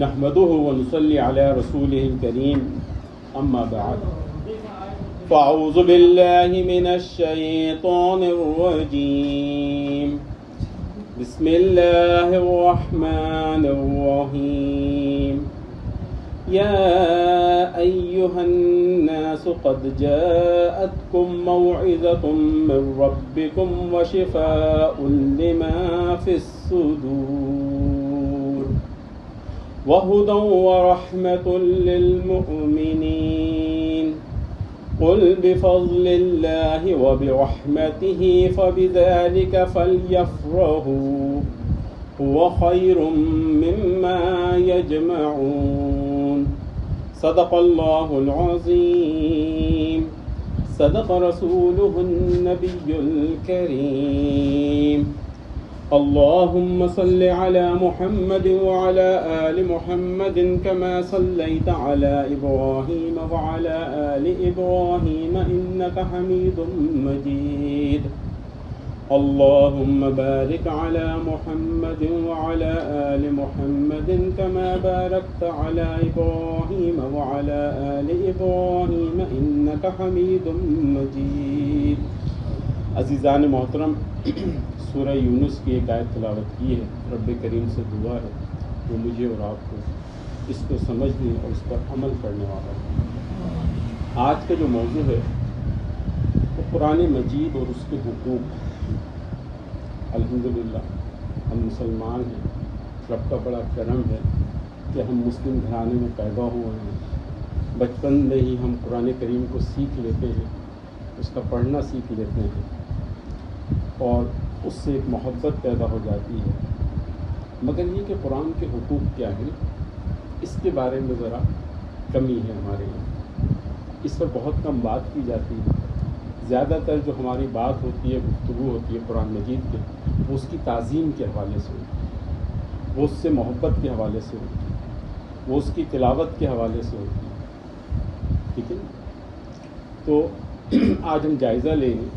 نحمده ونصلي على رسوله الكريم أما بعد فأعوذ بالله من الشيطان الرجيم بسم الله الرحمن الرحيم يا أيها الناس قد جاءتكم موعظة من ربكم وشفاء لما في الصدور وهدى ورحمة للمؤمنين قل بفضل الله وبرحمته فبذلك فليفرحوا هو خير مما يجمعون صدق الله العظيم صدق رسوله النبي الكريم اللهم صل على محمد وعلى آل محمد كما صليت على إبراهيم وعلى آل إبراهيم إنك حميد مجيد اللهم بارك على محمد وعلى آل محمد كما باركت على إبراهيم وعلى آل إبراهيم إنك حميد مجيد. عزیزان محترم، سورہ یونس کی ایک آیت تلاوت کی ہے. رب کریم سے دعا ہے وہ مجھے اور آپ کو اس کو سمجھنے اور اس پر عمل کرنے والا ہے. آج کا جو موضوع ہے وہ قرآن مجید اور اس کے حقوق. الحمدللہ ہم مسلمان ہیں. رب کا بڑا کرم ہے کہ ہم مسلم گھرانے میں پیدا ہوئے ہیں. بچپن میں ہی ہم قرآن کریم کو سیکھ لیتے ہیں، اس کا پڑھنا سیکھ لیتے ہیں اور اس سے ایک محبت پیدا ہو جاتی ہے. مگر یہ کہ قرآن کے حقوق کیا ہیں، اس کے بارے میں ذرا کمی ہے ہمارے یہاں. اس پر بہت کم بات کی جاتی ہے. زیادہ تر جو ہماری بات ہوتی ہے، گفتگو ہوتی ہے قرآن مجید کے، وہ اس کی تعظیم کے حوالے سے ہوتی ہے، وہ اس سے محبت کے حوالے سے ہوتی ہے، وہ اس کی تلاوت کے حوالے سے ہوتی ہے. ٹھیک ہے، تو آج ہم جائزہ لیں گے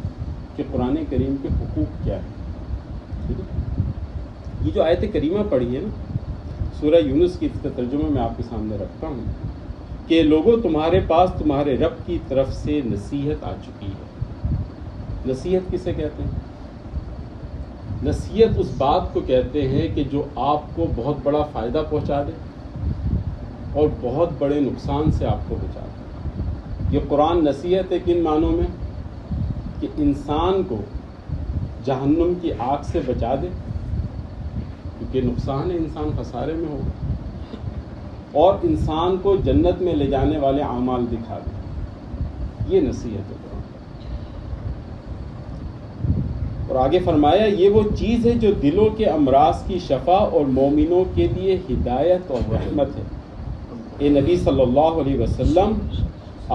کہ قرآن کریم کے حقوق کیا ہیں. ٹھیک ہے، یہ جو آیت کریمہ پڑھی ہے نا سورہ یونس کی، اس کا ترجمہ میں آپ کے سامنے رکھتا ہوں کہ لوگوں تمہارے پاس تمہارے رب کی طرف سے نصیحت آ چکی ہے. نصیحت کسے کہتے ہیں؟ نصیحت اس بات کو کہتے ہیں کہ جو آپ کو بہت بڑا فائدہ پہنچا دے اور بہت بڑے نقصان سے آپ کو بچا دے. یہ قرآن نصیحت ہے کن معنوں میں؟ کہ انسان کو جہنم کی آگ سے بچا دے، کیونکہ نقصان ہے، انسان خسارے میں ہوگا، اور انسان کو جنت میں لے جانے والے اعمال دکھا دے. یہ نصیحت ہے قرآن. اور آگے فرمایا یہ وہ چیز ہے جو دلوں کے امراض کی شفا اور مومنوں کے لیے ہدایت اور رحمت ہے. اے نبی صلی اللہ علیہ وسلم،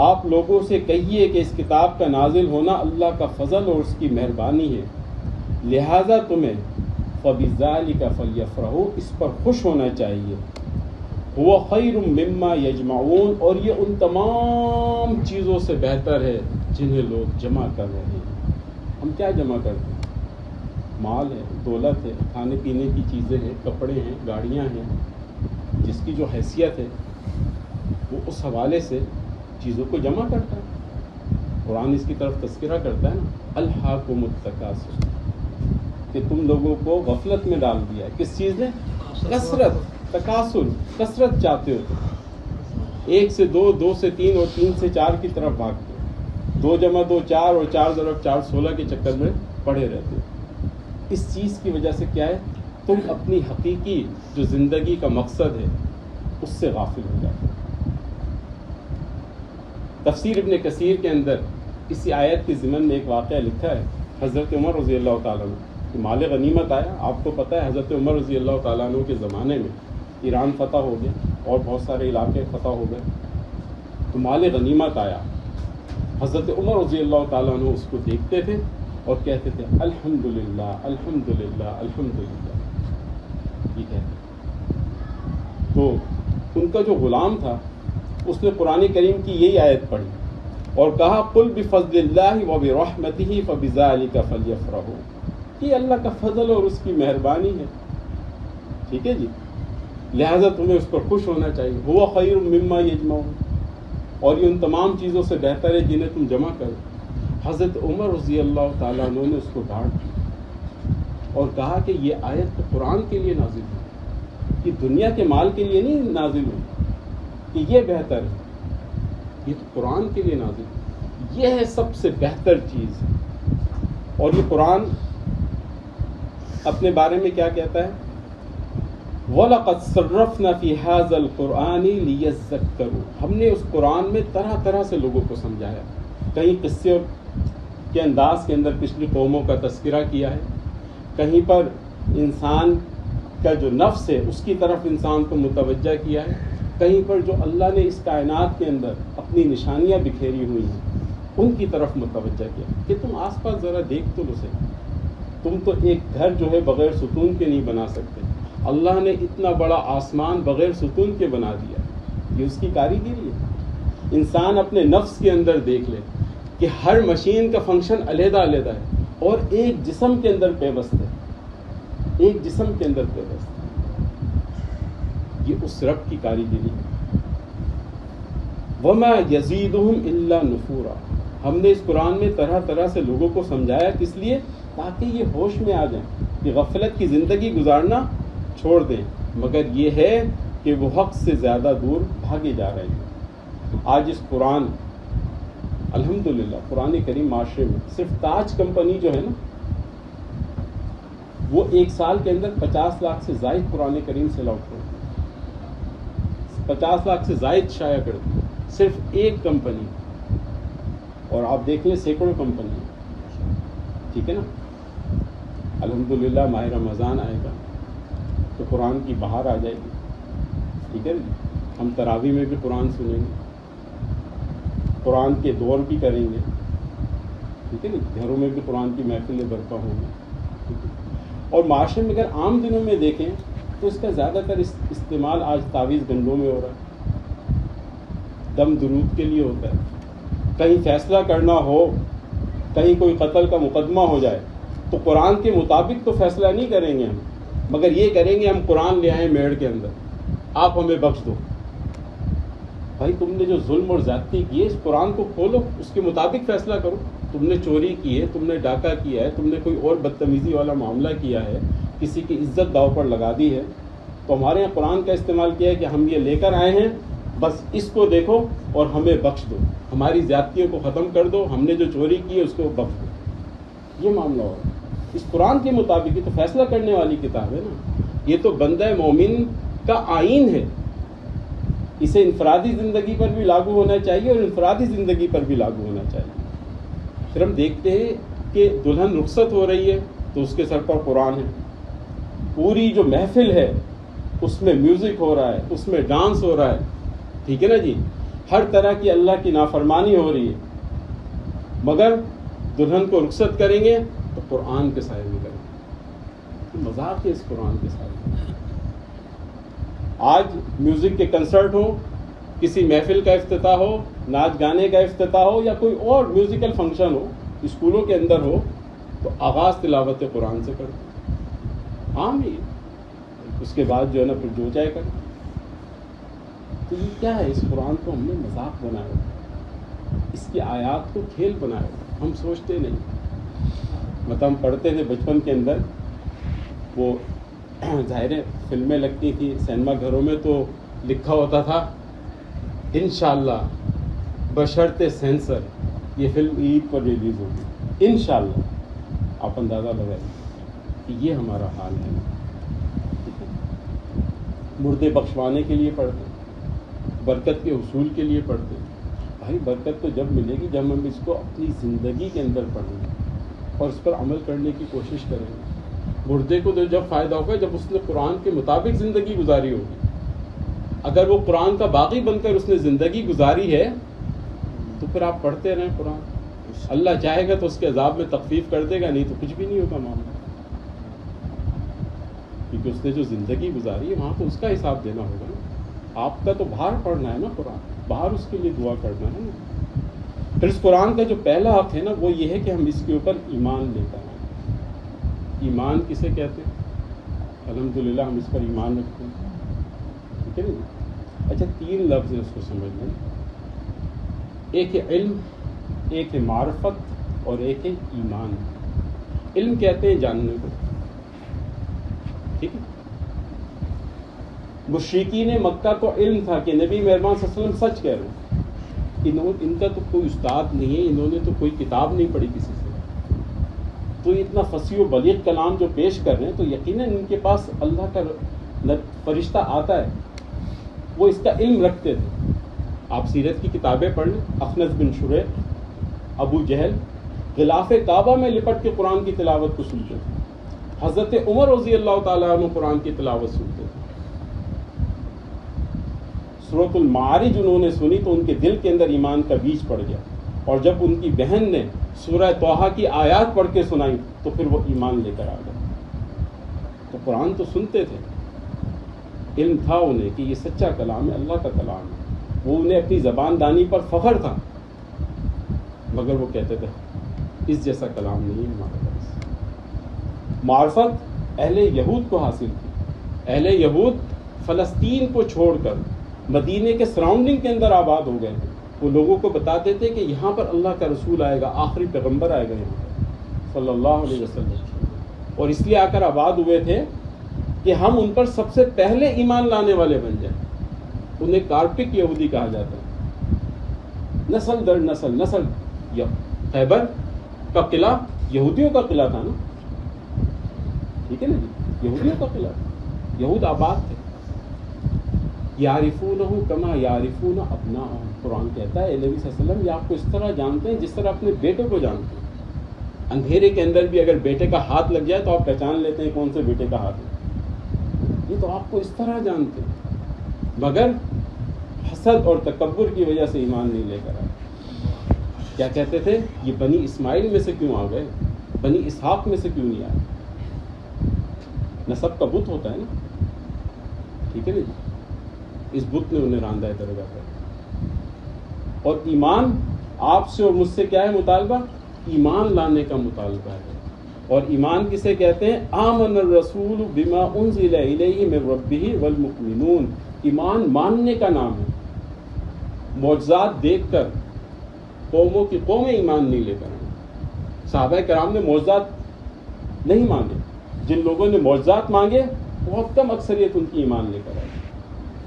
آپ لوگوں سے کہیے کہ اس کتاب کا نازل ہونا اللہ کا فضل اور اس کی مہربانی ہے، لہذا تمہیں فَبِذَلِكَ فَلْيَفْرَحُوا، اس پر خوش ہونا چاہیے. هُوَ خَيْرٌ مِّمَّا يَجْمَعُونَ، اور یہ ان تمام چیزوں سے بہتر ہے جنہیں لوگ جمع کر رہے ہیں. ہم کیا جمع کرتے ہیں؟ مال ہے، دولت ہے، کھانے پینے کی چیزیں ہیں، کپڑے ہیں، گاڑیاں ہیں. جس کی جو حیثیت ہے وہ اس حوالے سے چیزوں کو جمع کرتا ہے. قرآن اس کی طرف تذکرہ کرتا ہے نا، الہاکم التکاثر، کہ تم لوگوں کو غفلت میں ڈال دیا ہے. کس چیز نے؟ کثرت، تکاثر، کثرت چاہتے ہو تم. 1 سے 2، 2 سے 3 اور 3 سے 4 کی طرف بھاگتے ہو. 2 جمع 2 4 اور 4 ضرب 4 16 کے چکر میں پڑے رہتے ہو. اس چیز کی وجہ سے کیا ہے؟ تم اپنی حقیقی جو زندگی کا مقصد ہے اس سے غافل ہو جاتے ہو. تفسیر ابن کثیر کے اندر اسی آیت کے ضمن میں ایک واقعہ لکھا ہے. حضرت عمر رضی اللہ تعالیٰ عنہ کہ مال غنیمت آیا. آپ کو پتہ ہے حضرت عمر رضی اللہ تعالیٰ عنہ کے زمانے میں ایران فتح ہو گیا اور بہت سارے علاقے فتح ہو گئے. تو مال غنیمت آیا. حضرت عمر رضی اللہ تعالیٰ عنہ اس کو دیکھتے تھے اور کہتے تھے الحمدللہ الحمدللہ الحمدللہ. یہ کہتے. تو ان کا جو غلام تھا اس نے قرآن کریم کی یہی آیت پڑھی اور کہا قل بفضل اللہ وبرحمتہ فبذلک فلیفرحوا. یہ اللہ کا فضل اور اس کی مہربانی ہے. ٹھیک ہے جی. لہٰذا تمہیں اس پر خوش ہونا چاہیے. ہوا خیر مما یجمعون، اور یہ ان تمام چیزوں سے بہتر ہے جنہیں تم جمع کرو. حضرت عمر رضی اللہ تعالیٰ عنہ نے اس کو ڈانٹ دی اور کہا کہ یہ آیت تو قرآن کے لیے نازل ہوئی، یہ دنیا کے مال کے لیے نہیں نازل ہوئی کہ یہ بہتر ہے، یہ تو قرآن کے لیے نازل ہوئی، یہ ہے سب سے بہتر چیز. اور یہ قرآن اپنے بارے میں کیا کہتا ہے؟ وَلَقَدْ صَرَّفْنَا فِي هَذَا الْقُرْآنِ لِيَذَّكَّرُوا، ہم نے اس قرآن میں طرح طرح سے لوگوں کو سمجھایا. کہیں قصے کے انداز کے اندر پچھلی قوموں کا تذکرہ کیا ہے، کہیں پر انسان کا جو نفس ہے اس کی طرف انسان کو متوجہ کیا ہے، کہیں پر جو اللہ نے اس کائنات کے اندر اپنی نشانیاں بکھیری ہوئی ہیں ان کی طرف متوجہ کیا کہ تم آس پاس ذرا دیکھ تو لو صحیح، تم تو ایک گھر جو ہے بغیر ستون کے نہیں بنا سکتے. اللہ نے اتنا بڑا آسمان بغیر ستون کے بنا دیا، یہ اس کی کاریگری ہے. انسان اپنے نفس کے اندر دیکھ لے کہ ہر مشین کا فنکشن علیحدہ علیحدہ ہے اور ایک جسم کے اندر پیوست ہے، ایک جسم کے اندر پیوست ہے. یہ اس رب کی کاریگری ہے. وَمَا يَزِيدُهُمْ إِلَّا نُفُورًا، ہم نے اس قرآن میں طرح طرح سے لوگوں کو سمجھایا، کس لیے؟ تاکہ یہ ہوش میں آ جائیں کہ غفلت کی زندگی گزارنا چھوڑ دیں، مگر یہ ہے کہ وہ حق سے زیادہ دور بھاگے جا رہے ہیں. آج اس قرآن، الحمدللہ قرآن کریم معاشرے میں صرف تاج کمپنی جو ہے نا، وہ ایک سال کے اندر 50 لاکھ سے زائد قرآن کریم سے لاؤٹ کرتی ہے، 50 لاکھ سے زائد شائع کرتی ہے صرف ایک کمپنی. اور آپ دیکھ لیں سینکڑوں کمپنی، ٹھیک ہے نا. الحمدللہ ماہ رمضان آئے گا تو قرآن کی بہار آ جائے گی، ٹھیک ہے نا. ہم تراویح میں بھی قرآن سنیں گے، قرآن کے دور بھی کریں گے، ٹھیک ہے نا. گھروں میں بھی قرآن کی محفلیں برپا ہوں گی. اور معاشرے میں اگر عام دنوں میں دیکھیں تو اس کا زیادہ تر استعمال آج تعویذ گنڈوں میں ہو رہا ہے، دم درود کے لیے ہوتا ہے. کہیں فیصلہ کرنا ہو، کہیں کوئی قتل کا مقدمہ ہو جائے تو قرآن کے مطابق تو فیصلہ نہیں کریں گے ہم، مگر یہ کریں گے ہم قرآن لے آئیں میڑ کے اندر، آپ ہمیں بخش دو. بھائی تم نے جو ظلم اور زیادتی کی ہے اس قرآن کو کھولو، اس کے مطابق فیصلہ کرو. تم نے چوری کی ہے، تم نے ڈاکہ کیا ہے، تم نے کوئی اور بدتمیزی والا معاملہ کیا ہے، کسی کی عزت داؤ پر لگا دی ہے، تو ہمارے یہاں قرآن کا استعمال کیا ہے کہ ہم یہ لے کر آئے ہیں، بس اس کو دیکھو اور ہمیں بخش دو، ہماری زیادتیوں کو ختم کر دو، ہم نے جو چوری کی ہے اس کو بخش دو. یہ معاملہ ہو رہا ہے اس قرآن کے مطابق. یہ تو فیصلہ کرنے والی کتاب ہے نا، یہ تو بندہ مومن کا آئین ہے. اسے انفرادی زندگی پر بھی لاگو ہونا چاہیے اور انفرادی زندگی پر بھی لاگو ہونا چاہیے. پھر ہم دیکھتے ہیں کہ دلہن رخصت ہو رہی ہے تو اس کے سر پر قرآن ہے، پوری جو محفل ہے اس میں میوزک ہو رہا ہے، اس میں ڈانس ہو رہا ہے، ٹھیک ہے نا جی. ہر طرح کی اللہ کی نافرمانی ہو رہی ہے، مگر دلہن کو رخصت کریں گے تو قرآن کے سائے میں کریں گے. مذاق ہے اس قرآن کے سائے میں. آج میوزک کے کنسرٹ ہو، کسی محفل کا افتتاح ہو، ناچ گانے کا افتتاح ہو، یا کوئی اور میوزیکل فنکشن ہو اسکولوں کے اندر ہو، تو آغاز تلاوت قرآن سے کرتے ہیں. عام ہی اس کے بعد جو ہے نا پھر جو چاہے کریں. تو یہ کیا ہے؟ اس قرآن کو ہم نے مذاق بنایا، اس کی آیات کو کھیل بنایا. ہم سوچتے نہیں. مطلب ہم پڑھتے تھے بچپن کے اندر، وہ ظاہر فلمیں لگتی تھی سینما گھروں میں تو لکھا ہوتا تھا انشاءاللہ بشرط سینسر یہ فلم عید پر ریلیز ہوگی، انشاءاللہ. آپ اندازہ لگائیں کہ یہ ہمارا حال ہے. مردے بخشوانے کے لیے پڑھتے، برکت کے حصول کے لیے پڑھتے. بھائی برکت تو جب ملے گی جب ہم اس کو اپنی زندگی کے اندر پڑھیں گے اور اس پر عمل کرنے کی کوشش کریں گے. مردے کو تو جب فائدہ ہوگا جب اس نے قرآن کے مطابق زندگی گزاری ہوگی. اگر وہ قرآن کا باغی بن کر اس نے زندگی گزاری ہے تو پھر آپ پڑھتے رہیں قرآن. اللہ چاہے گا تو اس کے عذاب میں تخفیف کر دے گا، نہیں تو کچھ بھی نہیں ہوگا معاملہ. کیونکہ اس نے جو زندگی گزاری ہے وہاں تو اس کا حساب دینا ہوگا نا. آپ کا تو باہر پڑھنا ہے نا قرآن، باہر اس کے لیے دعا کرنا ہے نا. پھر اس قرآن کا جو پہلا حق ہے نا وہ یہ ہے کہ ہم اس کے اوپر ایمان لے کر آئیں. ایمان کسے کہتے ہیں؟ الحمدللہ ہم اس پر ایمان رکھتے ہیں. ٹھیک ہے نا. اچھا 3 لفظ ہیں اس کو سمجھ لیں. ایک ہے علم, ایک ہے معرفت اور ایک ہے ایمان. علم کہتے ہیں جاننے کو, ٹھیک ہے. مشرکین مکہ کو علم تھا کہ نبی مہربان صلی اللہ علیہ وسلم سچ کہہ رہے ہیں. ان کا تو کوئی استاد نہیں ہے, انہوں نے تو کوئی کتاب نہیں پڑھی کسی سے, تو اتنا فصیح و بلیغ کلام جو پیش کر رہے ہیں تو یقیناً ان کے پاس اللہ کا فرشتہ آتا ہے, وہ اس کا علم رکھتے تھے. آپ سیرت کی کتابیں پڑھ لیں, اخنس بن شریح, ابو جہل غلاف کعبہ میں لپٹ کے قرآن کی تلاوت کو سنتے تھے. حضرت عمر رضی اللہ تعالیٰ عنہ قرآن کی تلاوت سنتے تھے. سورۃ المعارج انہوں نے سنی تو ان کے دل کے اندر ایمان کا بیج پڑ گیا, اور جب ان کی بہن نے سورہ طٰہٰ کی آیات پڑھ کے سنائی تو پھر وہ ایمان لے کر آ گئے. تو قرآن تو سنتے تھے, علم تھا انہیں کہ یہ سچا کلام ہے, اللہ کا کلام ہے. وہ انہیں اپنی زبان دانی پر فخر تھا, مگر وہ کہتے تھے اس جیسا کلام نہیں ہے ہمارے پاس. معرفت اہل یہود کو حاصل تھی. اہل یہود فلسطین کو چھوڑ کر مدینے کے سراؤنڈنگ کے اندر آباد ہو گئے تھے. وہ لوگوں کو بتاتے تھے کہ یہاں پر اللہ کا رسول آئے گا, آخری پیغمبر آئے گا یہاں پر صلی اللہ علیہ وسلم, اور اس لیے آ کر آباد ہوئے تھے کہ ہم ان پر سب سے پہلے ایمان لانے والے بن جائیں. انہیں کارپک یہودی کہا جاتا ہے. نسل در نسل نسل. خیبر کا قلعہ یہودیوں کا قلعہ تھا نا, ٹھیک ہے نا جی, یہودیوں کا قلعہ تھا, یہود آباد تھے. یعرفونہ کما یعرفون ابناءہم. قرآن کہتا ہے نبی صلی اللہ علیہ وسلم یہ آپ کو اس طرح جانتے ہیں جس طرح اپنے بیٹے کو جانتے ہیں. اندھیرے کے اندر بھی اگر بیٹے کا ہاتھ لگ جائے تو آپ پہچان لیتے ہیں کون سے بیٹے کا ہاتھ ہے. یہ تو آپ کو اس طرح جانتے ہیں, مگر حسد اور تکبر کی وجہ سے ایمان نہیں لے کر آئے. کیا کہتے تھے, یہ بنی اسماعیل میں سے کیوں آ گئے, بنی اسحاق میں سے کیوں نہیں آئے. نسب کا بت ہوتا ہے نا, ٹھیک ہے نا جی. اس بت نے انہیں راندہ درگاہ کر. اور ایمان آپ سے اور مجھ سے کیا ہے مطالبہ, ایمان لانے کا مطالبہ ہے. اور ایمان کسے کہتے ہیں, آمن الرسول بما انزل الیہ من ربہ والمؤمنون. ایمان ماننے کا نام ہے. معجزات دیکھ کر قوموں کی قومیں ایمان نہیں لے کر آئیں. صحابہ کرام نے معجزات نہیں مانگے, جن لوگوں نے معجزات مانگے بہت کم اکثریت ان کی ایمان لے کر آئی.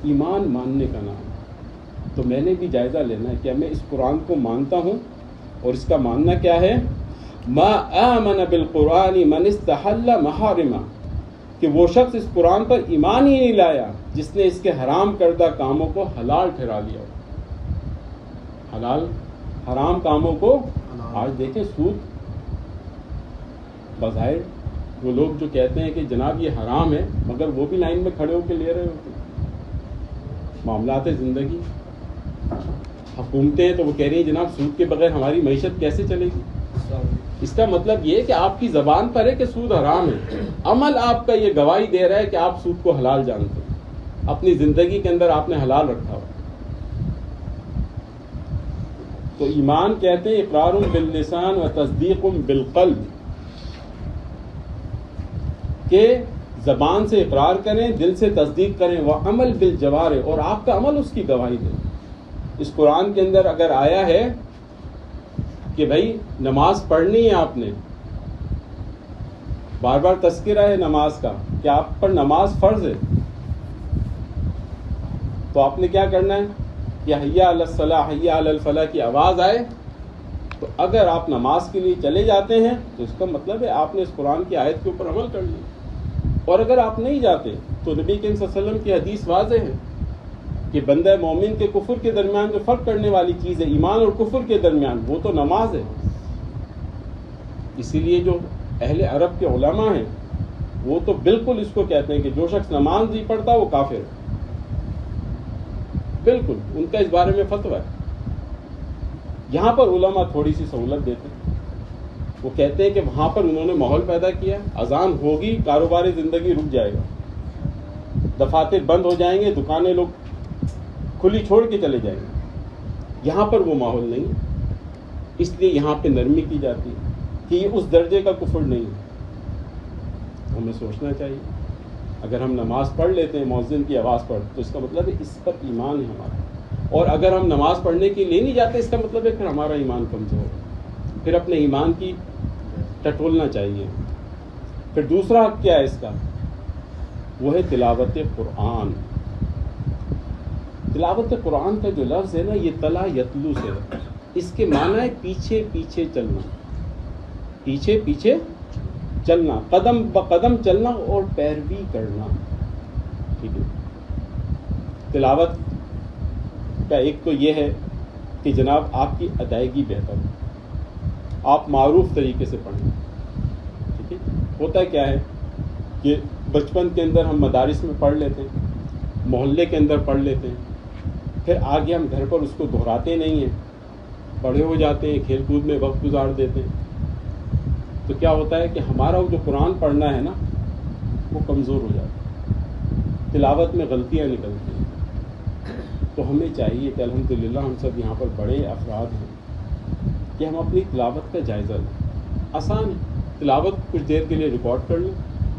ایمان ماننے کا نام. تو میں نے بھی جائزہ لینا ہے کہ میں اس قرآن کو مانتا ہوں, اور اس کا ماننا کیا ہے, ما آمن بالقرآن من استحل محارما, کہ وہ شخص اس قرآن پر ایمان ہی نہیں لایا جس نے اس کے حرام کردہ کاموں کو حلال ٹھہرا لیا. حلال حرام کاموں کو, آج دیکھیں سود, بظاہر وہ لوگ جو کہتے ہیں کہ جناب یہ حرام ہے, مگر وہ بھی لائن میں کھڑے ہو کے لے رہے ہوتے. معاملات زندگی, حکومتیں تو وہ کہہ رہی ہیں جناب سود کے بغیر ہماری معیشت کیسے چلے گی. اس کا مطلب یہ ہے کہ آپ کی زبان پر ہے کہ سود حرام ہے, عمل آپ کا یہ گواہی دے رہا ہے کہ آپ سود کو حلال جانتے ہیں. اپنی زندگی کے اندر آپ نے حلال رکھا ہو. تو ایمان کہتے ہیں اقرار باللسان و تصدیق بالقلب, کہ زبان سے اقرار کریں, دل سے تصدیق کریں, وہ عمل بالجوارح, اور آپ کا عمل اس کی گواہی دے. اس قرآن کے اندر اگر آیا ہے کہ بھائی نماز پڑھنی ہے, آپ نے بار بار تذکرہ ہے نماز کا کہ آپ پر نماز فرض ہے, تو آپ نے کیا کرنا ہے, یا حیا علی الصلاح حیا علی الفلاح کی آواز آئے تو اگر آپ نماز کے لیے چلے جاتے ہیں تو اس کا مطلب ہے آپ نے اس قرآن کی آیت کے اوپر عمل کر لیا. اور اگر آپ نہیں جاتے تو نبی کریم صلی اللہ علیہ وسلم کی حدیث واضح ہے کہ بندہ مومن کے کفر کے درمیان جو فرق کرنے والی چیز ہے ایمان اور کفر کے درمیان, وہ تو نماز ہے. اسی لیے جو اہل عرب کے علماء ہیں وہ تو بالکل اس کو کہتے ہیں کہ جو شخص نماز نہیں پڑھتا وہ کافر ہے. بالکل ان کا اس بارے میں فتویٰ ہے. یہاں پر علماء تھوڑی سی سہولت دیتے ہیں. وہ کہتے ہیں کہ وہاں پر انہوں نے ماحول پیدا کیا, اذان ہوگی کاروباری زندگی رک جائے گا, دفاتر بند ہو جائیں گے, دکانیں لوگ کھلی چھوڑ کے چلے جائیں گے. یہاں پر وہ ماحول نہیں ہے, اس لیے یہاں پہ نرمی کی جاتی ہے کہ یہ اس درجے کا کفر نہیں ہے. ہمیں سوچنا چاہیے. اگر ہم نماز پڑھ لیتے ہیں مؤذن کی آواز پر تو اس کا مطلب ہے اس پر ایمان ہے ہمارا. اور اگر ہم نماز پڑھنے کے لیے نہیں جاتے اس کا مطلب ہے پھر ہمارا ایمان کمزور ہے, پھر اپنے ایمان کی ٹٹولنا چاہیے. پھر دوسرا حق کیا ہے اس کا؟ وہ ہے تلاوت قرآن. تلاوت قرآن کا جو لفظ ہے نا یہ تلا یتلو سے ہے, اس کے معنی ہے پیچھے پیچھے چلنا, پیچھے پیچھے چلنا, قدم بقدم چلنا اور پیروی کرنا. ٹھیک ہے. تلاوت کا ایک تو یہ ہے کہ جناب آپ کی ادائیگی بہتر ہو, آپ معروف طریقے سے پڑھیں. ٹھیک ہے. ہوتا کیا ہے کہ بچپن کے اندر ہم مدارس میں پڑھ لیتے ہیں, محلے کے اندر پڑھ لیتے ہیں, پھر آگے ہم گھر پر اس کو دہراتے نہیں ہیں, بڑے ہو جاتے ہیں, کھیل کود میں وقت گزار دیتے ہیں, تو کیا ہوتا ہے کہ ہمارا جو قرآن پڑھنا ہے نا وہ کمزور ہو جاتا ہے, تلاوت میں غلطیاں نکلتی ہیں. تو ہمیں چاہیے کہ الحمدللہ ہم سب یہاں پر بڑے افراد ہیں کہ ہم اپنی تلاوت کا جائزہ لیں. آسان ہے, تلاوت کچھ دیر کے لیے ریکارڈ کر لیں,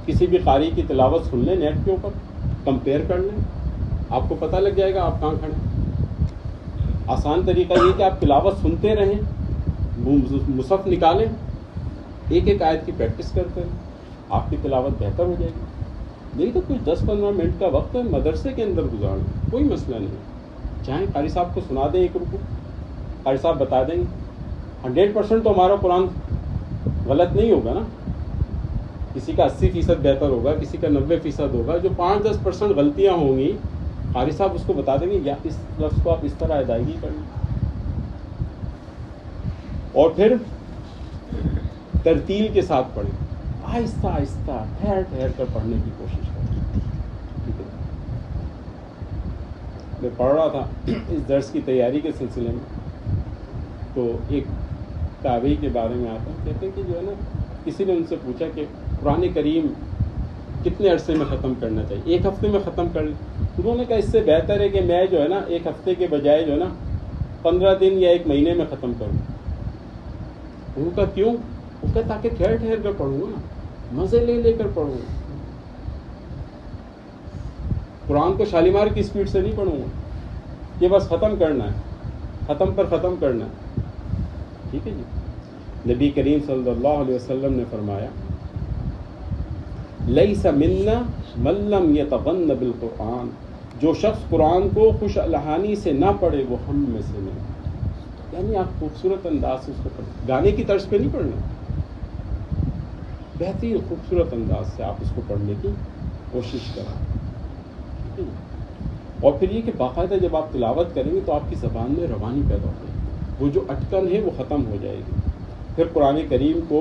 کسی بھی قاری کی تلاوت سن لیں نیٹ کے اوپر, کمپیئر کر لیں, آپ کو پتہ لگ جائے گا آپ کہاں کھڑے ہیں. آسان طریقہ یہ کہ آپ تلاوت سنتے رہیں, مصحف نکالیں, ایک ایک آیت کی پریکٹس کرتے ہیں, آپ کی تلاوت بہتر ہو جائے گی. نہیں تو کچھ 10-15 منٹ کا وقت ہے مدرسے کے اندر گزار لیں, کوئی مسئلہ نہیں. چاہیں قاری صاحب کو سنا دیں ایک رکوع, قاری صاحب بتا دیں گے. 100% تو ہمارا قرآن غلط نہیں ہوگا نا, کسی کا 80% بہتر ہوگا, کسی کا 90% ہوگا. جو 5-10% غلطیاں ہوں گی قاری صاحب اس کو بتا دیں گے, یا اس لفظ کو آپ اس طرح ادائیگی کر لیں. اور پھر ترتیل کے ساتھ پڑھیں, آہستہ آہستہ ٹھہر ٹھہر کر پڑھنے کی کوشش کریں. ٹھیک ہے. میں پڑھ رہا تھا اس درس کی تیاری کے سلسلے میں, تو ایک تابعی کے بارے میں آتا ہے, کہتے ہیں کہ جو ہے نا کسی نے ان سے پوچھا کہ قرآن کریم کتنے عرصے میں ختم کرنا چاہیے, ایک ہفتے میں ختم کر لیں. انہوں نے کہا اس سے بہتر ہے کہ میں جو ہے نا ایک ہفتے کے بجائے جو ہے نا 15 دن یا 1 مہینے میں ختم کروں. ان کا کیوں؟ ان کا تاکہ ٹھہر ٹھہر کر پڑھوں گا نا, مزے لے لے کر پڑھوں گا. قرآن کو شالیمار کی اسپیڈ سے نہیں پڑھوں گا, یہ بس ختم کرنا ہے, ختم پر ختم کرنا ہے. ٹھیک ہے جی. نبی کریم صلی اللہ علیہ وسلم نے فرمایا لیس منا من لم یتغن بالقرآن, جو شخص قرآن کو خوش الحانی سے نہ پڑھے وہ ہم میں سے نہیں. یعنی آپ خوبصورت انداز سے اس کو پڑھیں, گانے کی طرز پہ نہیں پڑھنا, بہترین خوبصورت انداز سے آپ اس کو پڑھنے کی کوشش کریں. اور پھر یہ کہ باقاعدہ جب آپ تلاوت کریں گے تو آپ کی زبان میں روانی پیدا ہو جائے گی, وہ جو اٹکن ہے وہ ختم ہو جائے گی. پھر قرآن کریم کو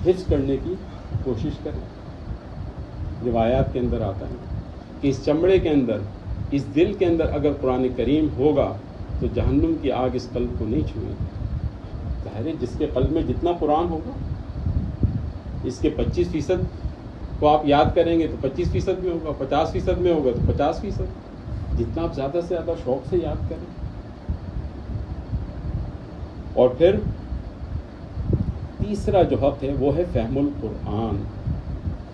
حفظ کرنے کی کوشش کریں. روایات کے اندر آتا ہے کہ اس چمڑے کے اندر, اس دل کے اندر اگر قرآن کریم ہوگا تو جہنم کی آگ اس قلب کو نہیں چھوئے گی. ظاہر ہے جس کے قلب میں جتنا قرآن ہوگا, اس کے 25% کو آپ یاد کریں گے تو 25% میں ہوگا, 50% میں ہوگا تو 50%, جتنا آپ زیادہ سے زیادہ شوق سے یاد کریں. اور پھر تیسرا جو حق ہے وہ ہے فہم القرآن,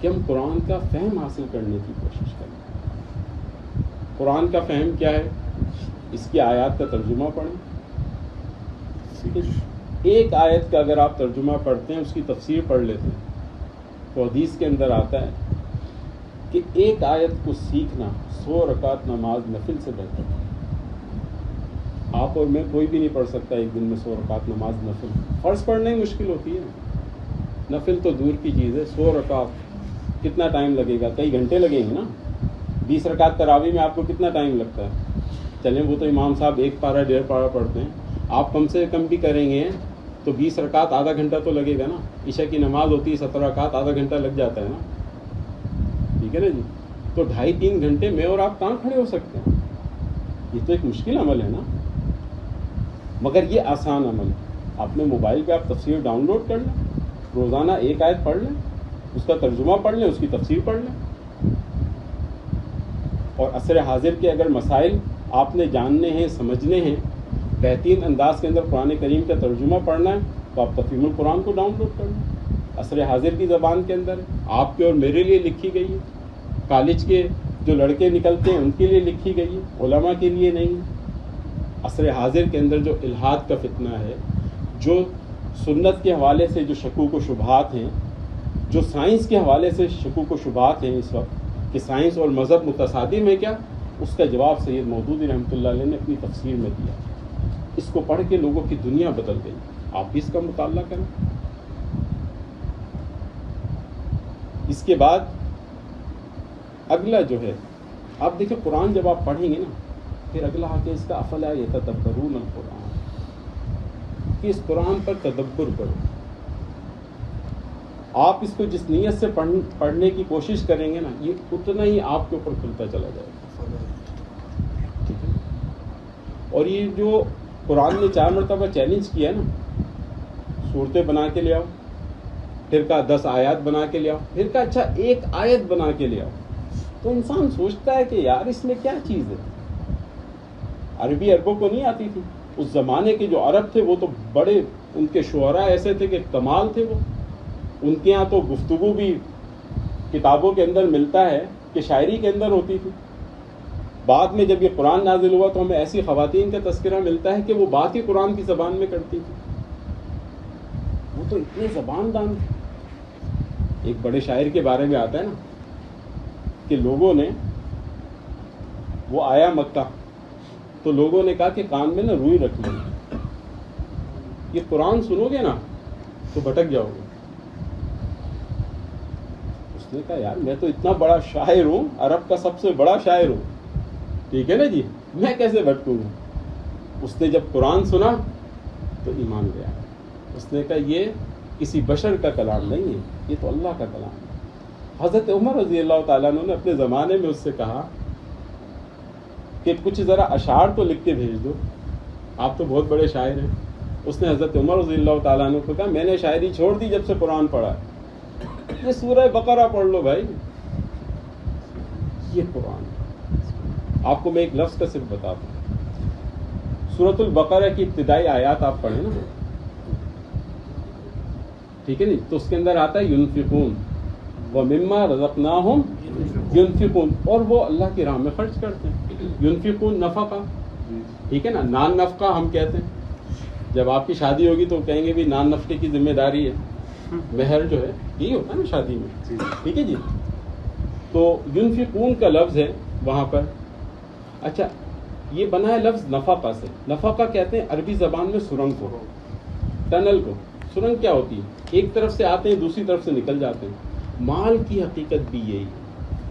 کہ ہم قرآن کا فہم حاصل کرنے کی کوشش کریں. قرآن کا فہم کیا ہے؟ اس کی آیات کا ترجمہ پڑھیں. ایک آیت کا اگر آپ ترجمہ پڑھتے ہیں, اس کی تفسیر پڑھ لیتے ہیں, تو حدیث کے اندر آتا ہے کہ ایک آیت کو سیکھنا 100 رکعت نماز نفل سے بہتر ہے. آپ اور میں کوئی بھی نہیں پڑھ سکتا ایک دن میں 100 رکعت نماز نفل. فرض پڑھنا ہی مشکل ہوتی ہے, نفل تو دور کی چیز ہے. 100 رکعت کتنا ٹائم لگے گا؟ کئی گھنٹے لگیں گے نا. 20 رکعت تراویح میں آپ کو کتنا ٹائم لگتا ہے؟ چلیں وہ تو امام صاحب 1 پارہ 1.5 پارہ پڑھتے ہیں, آپ کم سے کم بھی کریں گے تو 20 رکعت آدھا گھنٹہ تو لگے گا نا. عشاء کی نماز ہوتی ہے 17 رکعت, آدھا گھنٹہ لگ جاتا ہے نا. ٹھیک ہے نا جی. تو 2.5-3 گھنٹے میں اور آپ کہاں کھڑے ہو سکتے ہیں؟ یہ تو ایک مشکل عمل ہے نا. مگر یہ آسان عمل ہے. اپنے موبائل پہ آپ تفسیر ڈاؤن لوڈ کر لیں, روزانہ ایک آیت پڑھ لیں, اس کا ترجمہ پڑھ لیں, اس کی تفسیر پڑھ لیں. اور عصر حاضر کے اگر مسائل آپ نے جاننے ہیں, سمجھنے ہیں, بہترین انداز کے اندر قرآن کریم کا ترجمہ پڑھنا ہے, تو آپ تفہیم القرآن کو ڈاؤن لوڈ کر لیں. عصر حاضر کی زبان کے اندر آپ کے اور میرے لیے لکھی گئی ہے. کالج کے جو لڑکے نکلتے ہیں ان کے لیے لکھی گئی ہے، علماء کے لیے نہیں ہے۔ عصر حاضر کے اندر جو الحاد کا فتنہ ہے، جو سنت کے حوالے سے جو شکوک و شبہات ہیں، جو سائنس کے حوالے سے شکوک و شبہات ہیں اس وقت کہ سائنس اور مذہب متصادم ہے کیا، اس کا جواب سید مودودی رحمۃ اللہ علیہ نے اپنی تفسیر میں دیا۔ اس کو پڑھ کے لوگوں کی دنیا بدل گئی۔ آپ بھی اس کا مطالعہ کریں۔ اس کے بعد اگلا جو ہے، آپ دیکھیں قرآن جب آپ پڑھیں گے نا، پھر اگلا آ کے اس کا افلا یتدبرون القرآن، کہ اس قرآن پر تدبر کرو۔ آپ اس کو جس نیت سے پڑھنے کی کوشش کریں گے نا، یہ اتنا ہی آپ کے اوپر کھلتا چلا جائے گا۔ ٹھیک ہے؟ اور یہ جو قرآن نے 4 مرتبہ چیلنج کیا نا، صورتیں بنا کے لے آؤ، پھر کہا 10 آیات بنا کے لے آؤ، پھر کہا اچھا 1 آیت بنا کے لے آؤ، تو انسان سوچتا ہے کہ یار اس میں کیا چیز ہے۔ عربی عربوں کو نہیں آتی تھی، اس زمانے کے جو عرب تھے وہ تو بڑے، ان کے شعراء ایسے تھے کہ کمال تھے وہ، ان کے ہاں تو گفتگو بھی کتابوں کے اندر ملتا ہے کہ شاعری کے اندر ہوتی تھی۔ بعد میں جب یہ قرآن نازل ہوا تو ہمیں ایسی خواتین کا تذکرہ ملتا ہے کہ وہ بات ہی قرآن کی زبان میں کرتی تھی، وہ تو اتنے زبان دان تھے۔ ایک بڑے شاعر کے بارے میں آتا ہے نا کہ لوگوں نے، وہ آیا مکہ تو لوگوں نے کہا کہ کان میں نا روئی رکھ لیں، یہ قرآن سنو گے نا تو بھٹک جاؤ گے۔ اس نے کہا یار میں تو اتنا بڑا شاعر ہوں، عرب کا سب سے بڑا شاعر ہوں، ٹھیک ہے نا جی، میں کیسے بھٹکوں گا۔ اس نے جب قرآن سنا تو ایمان لے آیا۔ اس نے کہا یہ کسی بشر کا کلام نہیں ہے، یہ تو اللہ کا کلام ہے۔ حضرت عمر رضی اللہ تعالیٰ عنہ نے اپنے زمانے میں اس سے کہا کہ کچھ ذرا اشعار تو لکھ کے بھیج دو، آپ تو بہت بڑے شاعر ہیں۔ اس نے حضرت عمر رضی اللہ تعالیٰ عنہ کو کہا میں نے شاعری چھوڑ دی جب سے قرآن پڑھا، یہ سورہ بقرہ پڑھ لو بھائی، یہ قرآن۔ آپ کو میں ایک لفظ کا صرف بتا دوں، سورۃ البقرہ کی ابتدائی آیات آپ پڑھیں نا، ٹھیک ہے نہیں، تو اس کے اندر آتا ہے ینفقون ومما رزقناہم ینفقون، اور وہ اللہ کی راہ میں خرچ کرتے ہیں۔ ینفقون نفقہ، ٹھیک ہے نا، نان نفقہ ہم کہتے ہیں۔ جب آپ کی شادی ہوگی تو کہیں گے بھی نان نفقے کی ذمہ داری ہے، مہر جو ہے یہی ہوتا ہے نا شادی میں، ٹھیک ہے جی۔ تو ینفقون کا لفظ ہے وہاں پر۔ اچھا یہ بنا ہے لفظ نفقہ سے۔ نفقہ کہتے ہیں عربی زبان میں سرنگ کو، ٹنل کو۔ سرنگ کیا ہوتی ہے؟ ایک طرف سے آتے ہیں دوسری طرف سے نکل جاتے ہیں۔ مال کی حقیقت بھی یہی ہے،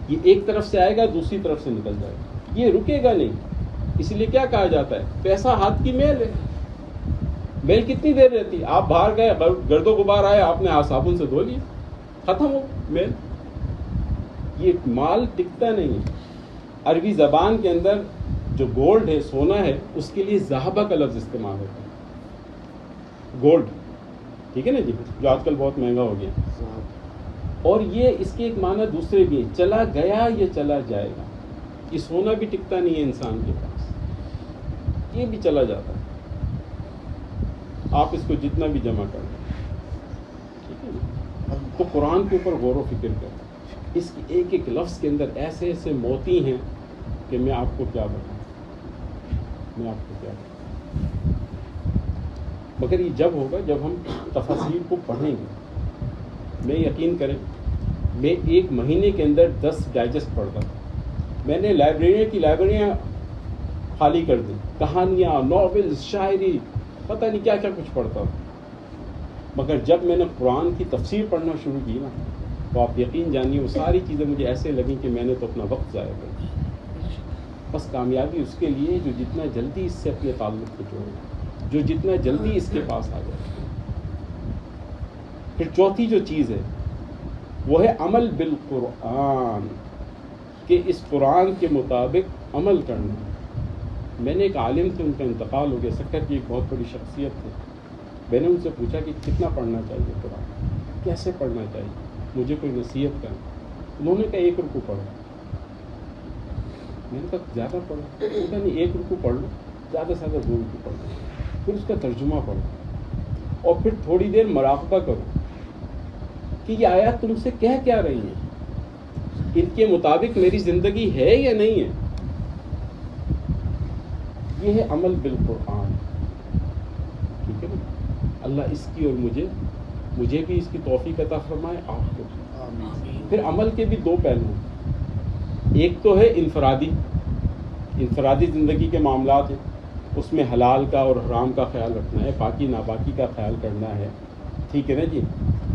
یہ ایک طرف سے آئے گا دوسری طرف سے نکل جائے گا، یہ رکے گا نہیں۔ اس لیے کیا کہا جاتا ہے، پیسہ ہاتھ کی میل ہے۔ میل کتنی دیر رہتی ہے؟ آپ باہر گئے، گرد و غبار آئے، آپ نے صابن سے دھو لیا، ختم ہو میل۔ یہ مال ٹکتا نہیں ہے۔ عربی زبان کے اندر جو گولڈ ہے، سونا ہے، اس کے لیے ذہبہ کا لفظ استعمال ہوتا ہے، گولڈ، ٹھیک ہے نا جی، جو آج کل بہت مہنگا ہو گیا۔ اور یہ اس کے ایک معنی دوسرے بھی ہیں، چلا گیا یہ چلا جائے گا۔ یہ سونا بھی ٹکتا نہیں ہے انسان کے پاس، یہ بھی چلا جاتا ہے، آپ اس کو جتنا بھی جمع کر لیں، ٹھیک ہے نا۔ تو قرآن کے اوپر غور و فکر کریں، اس کی ایک ایک لفظ کے اندر ایسے ایسے موتی ہیں کہ میں آپ کو کیا بتاؤں، میں آپ کو کیا بتاؤں۔ مگر یہ جب ہوگا جب ہم تفاسیر کو پڑھیں گے۔ میں یقین کریں، میں 1 مہینے کے اندر 10 ڈائجسٹ پڑھتا تھا۔ میں نے لائبریریاں خالی کر دیں، کہانیاں، ناولز، شاعری، پتہ نہیں کیا کیا کچھ پڑھتا تھا۔ مگر جب میں نے قرآن کی تفسیر پڑھنا شروع کی نا، تو آپ یقین جانیے وہ ساری چیزیں مجھے ایسے لگیں کہ میں نے تو اپنا وقت ضائع کر دیا۔ بس کامیابی اس کے لیے جو جتنا جلدی اس سے اپنے تعلق کو جوڑے، جو جتنا جلدی اس کے پاس آ جائے۔ پھر چوتھی جو چیز ہے وہ ہے عمل بالقرآن، کہ اس قرآن کے مطابق عمل کرنا۔ میں نے ایک عالم تھے، ان کا انتقال ہو گیا، سکر کی ایک بہت بڑی شخصیت تھی۔ میں نے ان سے پوچھا کہ کتنا پڑھنا چاہیے قرآن، کیسے پڑھنا چاہیے، مجھے کوئی نصیحت کریں۔ انہوں نے کہا 1 رکوع پڑھو۔ میں نے کہا زیادہ پڑھو؟ انہوں نے کہا نہیں، 1 رکوع پڑھ لو، زیادہ سے زیادہ 2 رکوع پڑھ لو، پھر اس کا ترجمہ پڑھو، اور پھر تھوڑی دیر مراقبہ کرو کہ یہ آیات تم سے کہہ کیا رہی ہیں۔ ان کے مطابق میری زندگی ہے یا نہیں ہے؟ یہ ہے عمل بالقرآن. ٹھیک ہے نا؟ اللہ اس کی اور مجھے بھی اس کی توفیق عطا فرمائے، آپ کو. پھر عمل کے بھی دو پہلو ہیں. ایک تو ہے انفرادی زندگی کے معاملات ہیں، اس میں حلال کا اور حرام کا خیال رکھنا ہے، پاکی ناپاکی کا خیال کرنا ہے. ٹھیک ہے نا جی؟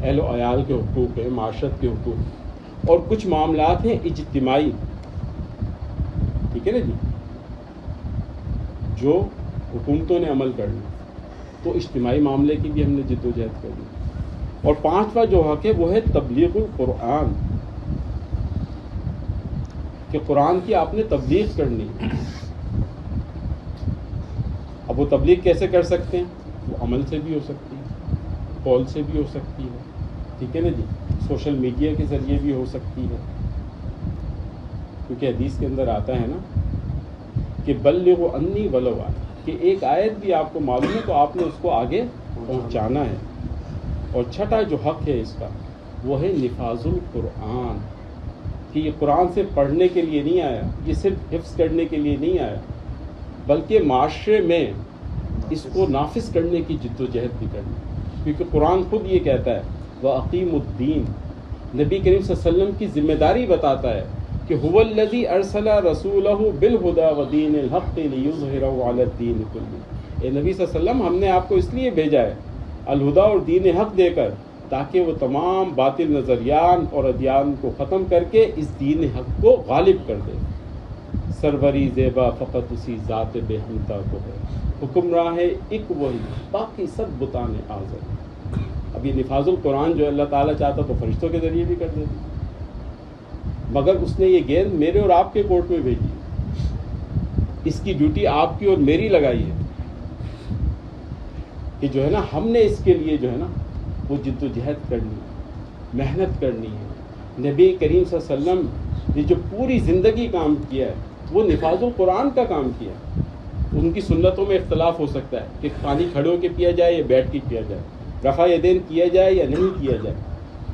اہل و عیال کے حقوق ہیں، معاشرت کے حقوق. اور کچھ معاملات ہیں اجتماعی. ٹھیک ہے نا جی؟ جو حکومتوں نے عمل کرنا، تو اجتماعی معاملے کی بھی ہم نے جد و جہد کرنی. اور پانچواں جو حق ہے وہ ہے تبلیغ القرآن، کہ قرآن کی آپ نے تبلیغ کرنی. اب وہ تبلیغ کیسے کر سکتے ہیں؟ وہ عمل سے بھی ہو سکتی ہے، قول سے بھی ہو سکتی ہے. ٹھیک ہے نا جی؟ سوشل میڈیا کے ذریعے بھی ہو سکتی ہے، کیونکہ حدیث کے اندر آتا ہے نا کہ بلغوا انی ولو آیہ، کہ ایک آیت بھی آپ کو معلوم ہے تو آپ نے اس کو آگے پہنچانا ہے. اور چھٹا جو حق ہے اس کا وہ ہے نفاذ القرآن، کہ یہ قرآن سے پڑھنے کے لیے نہیں آیا، یہ صرف حفظ کرنے کے لیے نہیں آیا، بلکہ معاشرے میں اس کو نافذ کرنے کی جد و جہد بھی کرنی. کیونکہ قرآن خود یہ کہتا ہے وَأَقِیمُوا الدِّینَ، نبی کریم صلی اللہ علیہ وسلم کی ذمہ داری بتاتا ہے کہ هُوَ الَّذِی أَرْسَلَ رَسُولَهُ بِالْهُدَى وَدِینِ الْحَقِّ لِیُظْہِرَهُ عَلَى الدِّینِ کُلِّهِ. اے نبی صلی اللہ علیہ وسلم، ہم نے آپ کو اس لیے بھیجا ہے الہدا اور دین حق دے کر، تاکہ وہ تمام باطل نظریان اور ادیان کو ختم کر کے اس دین حق کو غالب کر دے. سروری زیبا فقط اسی ذات بے ہمتا کو ہے، حکمراں ہے ایک وہی، باقی سب بتان اعظم. اب یہ نفاذ القرآن جو اللہ تعالیٰ چاہتا تو فرشتوں کے ذریعے بھی کر دیتا، مگر اس نے یہ گیند میرے اور آپ کے کورٹ میں بھیجی. اس کی ڈیوٹی آپ کی اور میری لگائی ہے کہ جو ہے نا ہم نے اس کے لیے جو ہے نا وہ جد و جہد کرنی ہے، محنت کرنی ہے. نبی کریم صلی اللہ علیہ وسلم نے جو پوری زندگی کام کیا ہے وہ نفاذ القرآن کا کام کیا ہے. ان کی سنتوں میں اختلاف ہو سکتا ہے کہ پانی کھڑے ہو کے پیا جائے یا بیٹھ کے پیا جائے، رفع یدین کیا جائے یا نہیں کیا جائے،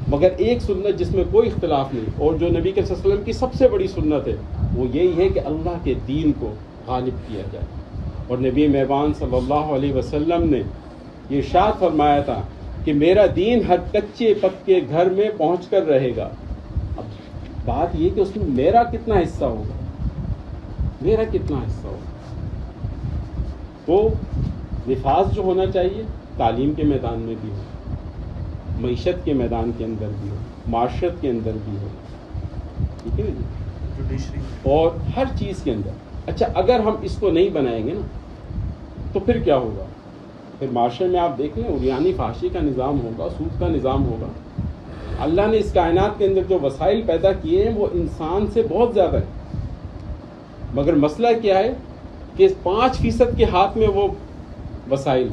مگر ایک سنت جس میں کوئی اختلاف نہیں، اور جو نبی کے صلی اللہ علیہ وسلم کی سب سے بڑی سنت ہے، وہ یہی ہے کہ اللہ کے دین کو غالب کیا جائے. اور نبی مہربان صلی اللہ علیہ وسلم نے یہ ارشاد فرمایا تھا کہ میرا دین ہر کچے پکے گھر میں پہنچ کر رہے گا. اب بات یہ کہ اس میں میرا کتنا حصہ ہوگا، میرا کتنا حصہ ہوگا. تو نفاذ جو ہونا چاہیے تعلیم کے میدان میں بھی ہو، معیشت کے میدان کے اندر بھی ہو، معاشرت کے اندر بھی ہو. ٹھیک ہے نا جی؟ اور ہر چیز کے اندر. اچھا، اگر ہم اس کو نہیں بنائیں گے نا تو پھر کیا ہوگا؟ پھر معاشرے میں آپ دیکھ لیں عریانی فحاشی کا نظام ہوگا، سود کا نظام ہوگا. اللہ نے اس کائنات کے اندر جو وسائل پیدا کیے ہیں وہ انسان سے بہت زیادہ ہیں، مگر مسئلہ کیا ہے کہ 5% کے ہاتھ میں وہ وسائل،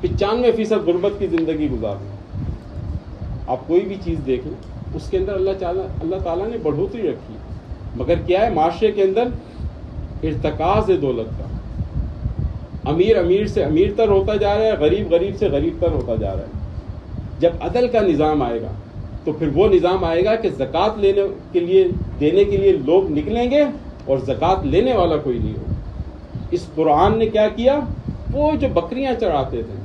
95% غربت کی زندگی گزار رہے ہیں. آپ کوئی بھی چیز دیکھ لیں اس کے اندر اللہ تعالیٰ نے بڑھوتری رکھی ہے، مگر کیا ہے معاشرے کے اندر ارتکاز دولت کا. امیر سے امیر تر ہوتا جا رہا ہے، غریب سے غریب تر ہوتا جا رہا ہے. جب عدل کا نظام آئے گا تو پھر وہ نظام آئے گا کہ زکوٰۃ دینے کے لیے لوگ نکلیں گے اور زکوٰۃ لینے والا کوئی نہیں ہوگا. اس قرآن نے کیا کیا؟ وہ جو بکریاں چڑھاتے تھے،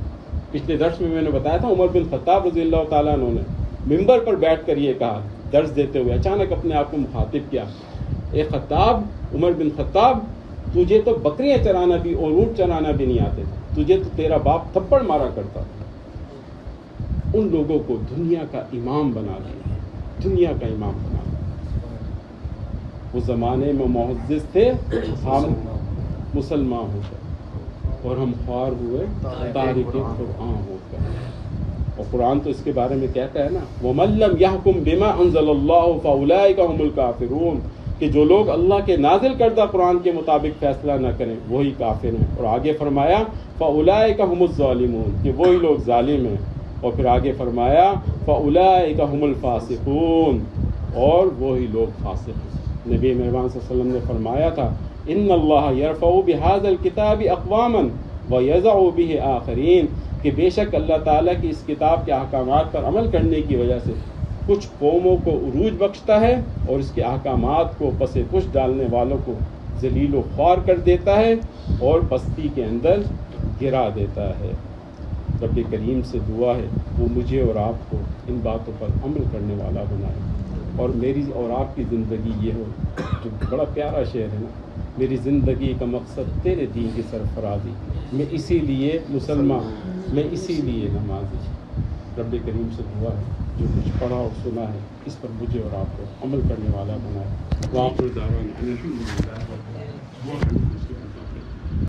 پچھلے درس میں نے بتایا تھا عمر بن خطاب رضی اللہ تعالیٰ عنہ نے ممبر پر بیٹھ کر یہ کہا، درس دیتے ہوئے اچانک اپنے آپ کو مخاطب کیا، اے خطاب، عمر بن خطاب، تجھے تو بکریاں چرانا بھی اور اونٹ چرانا بھی نہیں آتے تھے، تجھے تو تیرا باپ تھپڑ مارا کرتا تھا. ان لوگوں کو دنیا کا امام بنا دیا، دنیا کا امام بنا دیا. وہ زمانے میں معزز تھے، ہم مسلمان ہو کر، اور ہم خوار ہوئے تارک قرآن ہو کر. اور قرآن تو اس کے بارے میں کہتا ہے نا وَمَن لَّمْ يَحْكُم بِمَا أَنزَلَ اللَّهُ فَأُولَٰئِكَ هُمُ الْكَافِرُونَ، کہ جو لوگ اللہ کے نازل کردہ قرآن کے مطابق فیصلہ نہ کریں وہی کافر ہیں. اور آگے فرمایا فَأُولَٰئِكَ هُمُ الظَّالِمُونَ، کہ وہی لوگ ظالم ہیں. اور پھر آگے فرمایا فَأُولَٰئِكَ هُمُ الْفَاسِقُونَ، اور وہی لوگ فاسق ہیں. نبی مہربان صلی اللہ علیہ وسلم نے فرمایا تھا ان اللہ یرفع بهذا الکتاب اقواما ویضع به آخرین، کہ بے شک اللہ تعالیٰ کی اس کتاب کے احکامات پر عمل کرنے کی وجہ سے کچھ قوموں کو عروج بخشتا ہے اور اس کے احکامات کو پس پش ڈالنے والوں کو ذلیل و خوار کر دیتا ہے اور پستی کے اندر گرا دیتا ہے۔ رب کریم سے دعا ہے وہ مجھے اور آپ کو ان باتوں پر عمل کرنے والا بنائے، اور میری اور آپ کی زندگی یہ ہو، جو بڑا پیارا شعر ہے نا، میری زندگی کا مقصد تیرے دین کی سرفرازی، میں اسی لیے مسلمان، میں اسی لیے نمازی۔ رب کریم سے دعا ہے جو کچھ پڑھا اور سنا ہے اس پر مجھے اور آپ کو عمل کرنے والا بنائے۔ وآخر دعوانا ان الحمد للہ رب العالمین۔